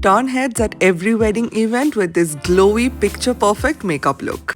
turn heads at every wedding event with this glowy, picture-perfect makeup look.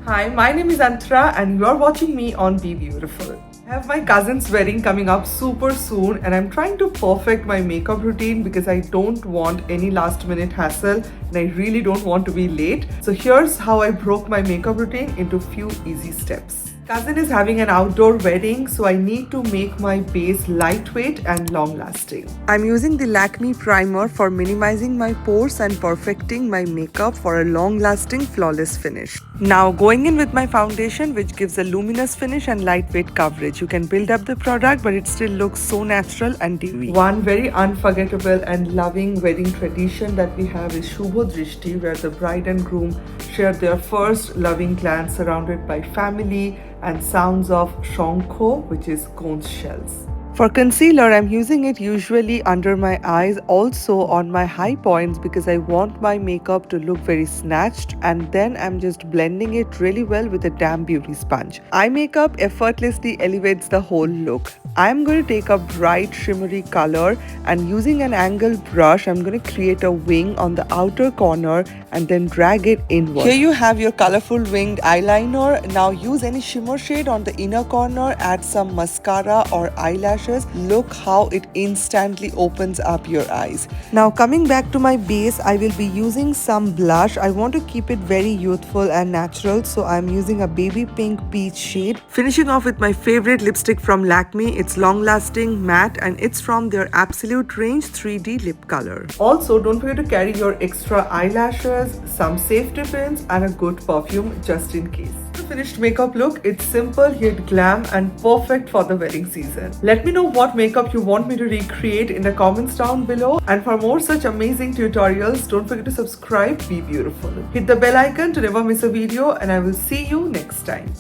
Hi, my name is Antara and you're watching me on Be Beautiful. I have my cousin's wedding coming up super soon and I'm trying to perfect my makeup routine because I don't want any last minute hassle and I really don't want to be late. So here's how I broke my makeup routine into few easy steps. Cousin is having an outdoor wedding, so I need to make my base lightweight and long lasting. I'm using the Lakmē primer for minimizing my pores and perfecting my makeup for a long lasting flawless finish. Now going in with my foundation, which gives a luminous finish and lightweight coverage. You can build up the product but it still looks so natural and dewy. One very unforgettable and loving wedding tradition that we have is Shubho Drishti, where the bride and groom share their first loving glance surrounded by family and sounds of shankho, which is conch shells. For concealer, I'm using it usually under my eyes, also on my high points because I want my makeup to look very snatched, and then I'm just blending it really well with a damp beauty sponge. Eye makeup effortlessly elevates the whole look. I'm going to take a bright shimmery color and using an angled brush, I'm going to create a wing on the outer corner and then drag it inward. Here you have your colorful winged eyeliner. Now use any shimmer shade on the inner corner, add some mascara or eyelashes. Look how it instantly opens up your eyes. Now coming back to my base, I will be using some blush. I want to keep it very youthful and natural, so I'm using a baby pink peach shade. Finishing off with my favorite lipstick from Lakmē. It's long lasting, matte, and it's from their Absolute Range 3D lip color. Also, don't forget to carry your extra eyelashes, some safety pins, and a good perfume just in case. The finished makeup look, it's simple yet glam and perfect for the wedding season. Let me know what makeup you want me to recreate in the comments down below, and for more such amazing tutorials, don't forget to subscribe. Be beautiful. Hit the bell icon to never miss a video, and I will see you next time.